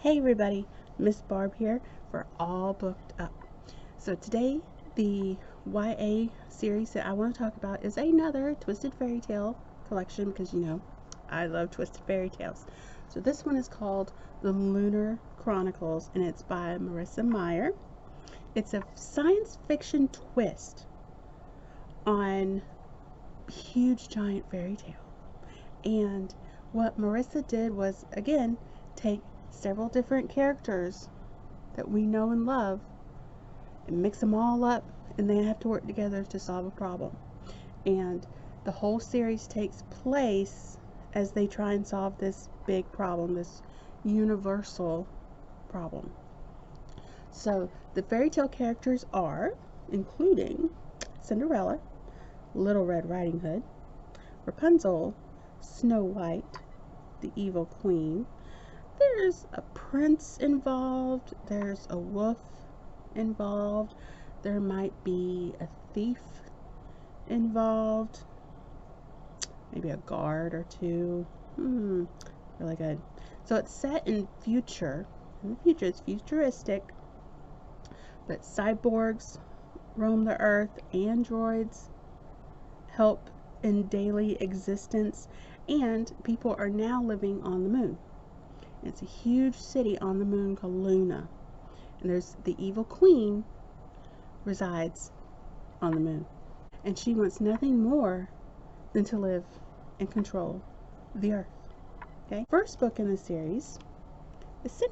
Hey everybody, Miss Barb here for All Booked Up. So today the YA series that I want to talk about is another Twisted Fairy Tale collection because I love Twisted Fairy Tales. So this one is called the Lunar Chronicles and it's by Marissa Meyer. It's a science fiction twist on huge giant fairy tale. And what Marissa did was, again, take several different characters that we know and love and mix them all up, and they have to work together to solve a problem. And the whole series takes place as they try and solve this big problem, this universal problem. So the fairy tale characters are, including Cinderella, Little Red Riding Hood, Rapunzel, Snow White, the evil queen. There's a prince involved, there's a wolf involved, there might be a thief involved, maybe a guard or two. Really good. So it's set in future. In the future, it's futuristic, but cyborgs roam the earth, androids help in daily existence, and people are now living on the moon. It's a huge city on the moon called Luna, and there's the evil queen resides on the moon, and she wants nothing more than to live and control the earth. Okay, first book in the series is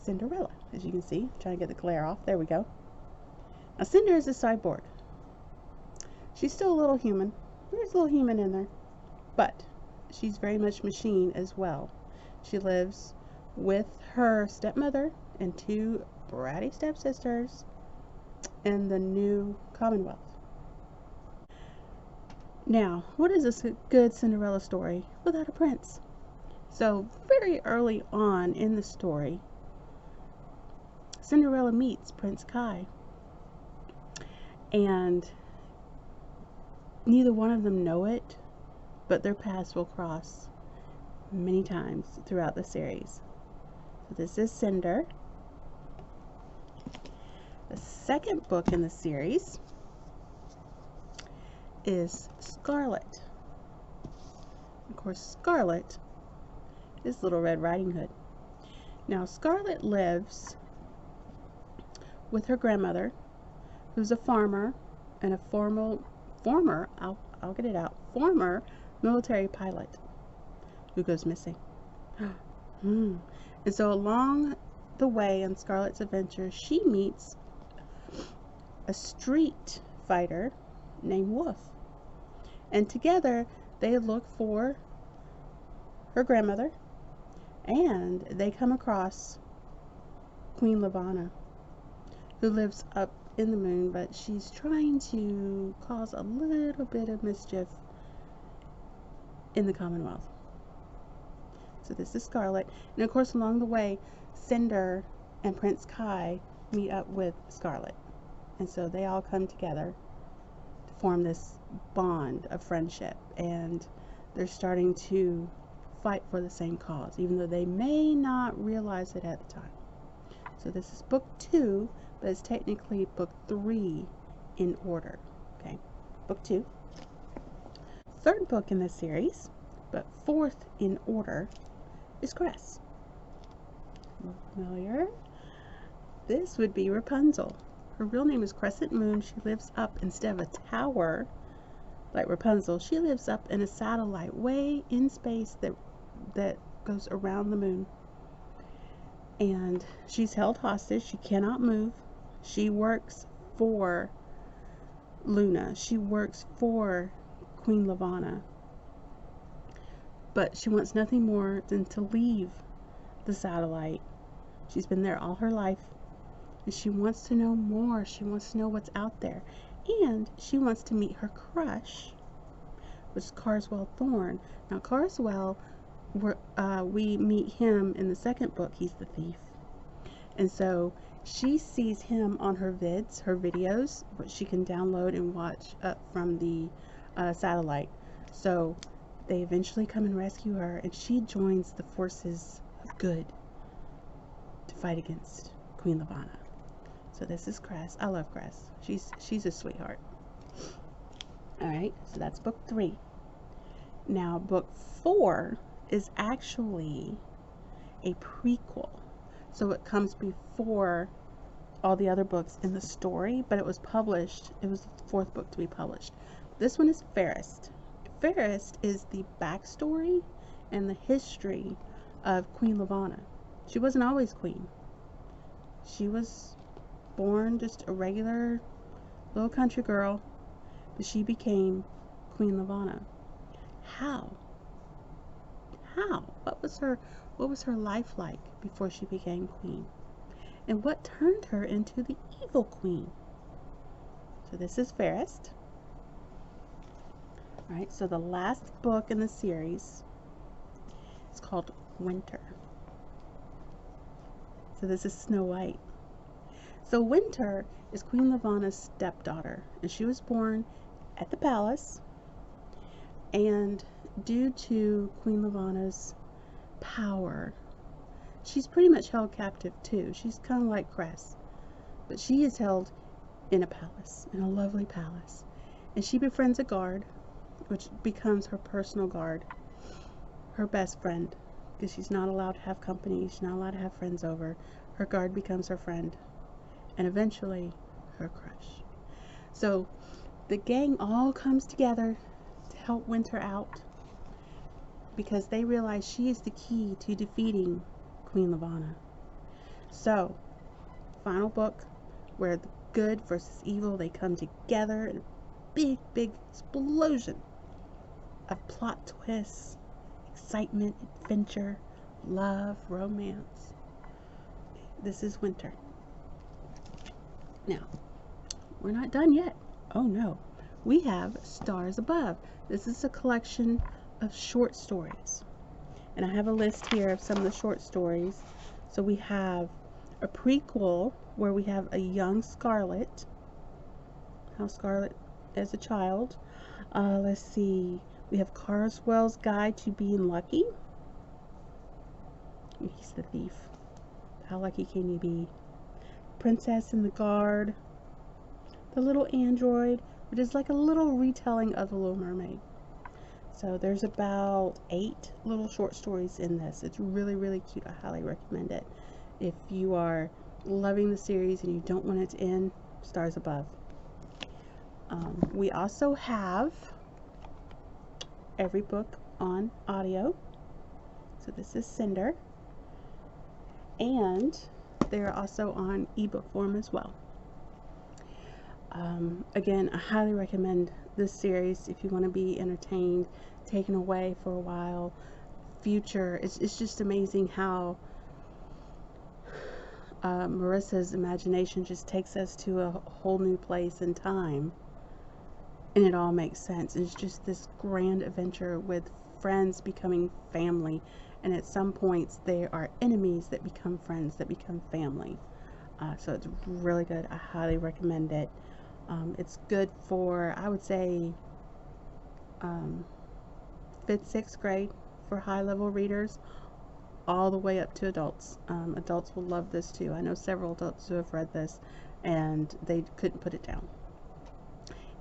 Cinderella. As you can see, I'm trying to get the glare off. There we go. Now Cinder is a cyborg. She's still a little human. There's a little human in there, but she's very much machine as well. She lives with her stepmother and two bratty stepsisters in the new Commonwealth. Now, what is a good Cinderella story without a prince? So, very early on in the story, Cinderella meets Prince Kai, and neither one of them know it, but their paths will cross many times throughout the series. So this is Cinder. The second book in the series is Scarlet. Of course, Scarlet is Little Red Riding Hood. Now, Scarlet lives with her grandmother, who's a farmer and a former military pilot who goes missing. And so along the way in Scarlet's adventure, she meets a street fighter named Wolf, and together they look for her grandmother, and they come across Queen Lavana, who lives up in the moon, but she's trying to cause a little bit of mischief in the Commonwealth. So this is Scarlet, and of course along the way Cinder and Prince Kai meet up with Scarlet, and so they all come together to form this bond of friendship, and they're starting to fight for the same cause, even though they may not realize it at the time. So this is book 2, but it's technically book 3 in order. Okay, book 2. Third book in the series, but 4th in order, is Cress. More familiar? This would be Rapunzel. Her real name is Crescent Moon. She lives up, instead of a tower like Rapunzel, she lives up in a satellite way in space that goes around the moon. And she's held hostage. She cannot move. She works for Luna. She works for Queen Lavana. But she wants nothing more than to leave the satellite. She's been there all her life, and she wants to know more. She wants to know what's out there, and she wants to meet her crush, which is Carswell Thorne. Now Carswell, we meet him in the second book. He's the thief, and so she sees him on her videos, which she can download and watch up from the satellite. So they eventually come and rescue her, and she joins the forces of good to fight against Queen Lavanna. So this is Cress. I love Cress. She's a sweetheart. Alright, so that's book 3. Now book 4 is actually a prequel. So it comes before all the other books in the story, but it was published. It was the 4th book to be published. This one is Fairest. Fairest is the backstory and the history of Queen Lavanna. She wasn't always queen. She was born just a regular little country girl, but she became Queen Lavanna. How? What was her life like before she became queen? And what turned her into the evil queen? So this is Fairest. Alright, so the last book in the series is called Winter. So this is Snow White. So Winter is Queen Lavanna's stepdaughter, and she was born at the palace, and due to Queen Lavanna's power, she's pretty much held captive too. She's kind of like Cress, but she is held in a palace, in a lovely palace, and she befriends a guard, which becomes her personal guard, her best friend, because she's not allowed to have company, she's not allowed to have friends over. Her guard becomes her friend, and eventually her crush. So the gang all comes together to help Winter out, because they realize she is the key to defeating Queen Lavanna. So, final book, where the good versus evil, they come together in a big, big explosion of plot twists, excitement, adventure, love, romance. This is Winter. Now, we're not done yet. Oh no. We have Stars Above. This is a collection of short stories. And I have a list here of some of the short stories. So we have a prequel where we have a young Scarlet. How Scarlet as a child. Let's see. We have Carswell's Guide to Being Lucky. He's the thief. How lucky can you be? Princess in the Guard. The Little Android, which is like a little retelling of The Little Mermaid. So there's about 8 little short stories in this. It's really, really cute. I highly recommend it. If you are loving the series and you don't want it to end, Stars Above. We also have every book on audio. So this is Cinder. And they're also on ebook form as well. Again, I highly recommend this series if you want to be entertained, taken away for a while. Future, it's just amazing how Marissa's imagination just takes us to a whole new place in time, and it all makes sense. It's just this grand adventure with friends becoming family, and at some points there are enemies that become friends, that become family. So it's really good. I highly recommend it. It's good for, I would say, 5th, 6th grade for high-level readers, all the way up to adults. Adults will love this too. I know several adults who have read this and they couldn't put it down.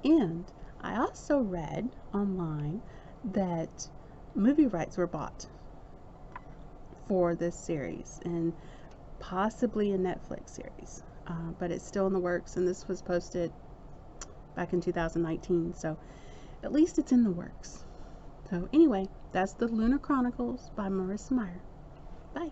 And I also read online that movie rights were bought for this series, and possibly a Netflix series, but it's still in the works, and this was posted back in 2019, so at least it's in the works. So anyway, that's the Lunar Chronicles by Marissa Meyer. Bye.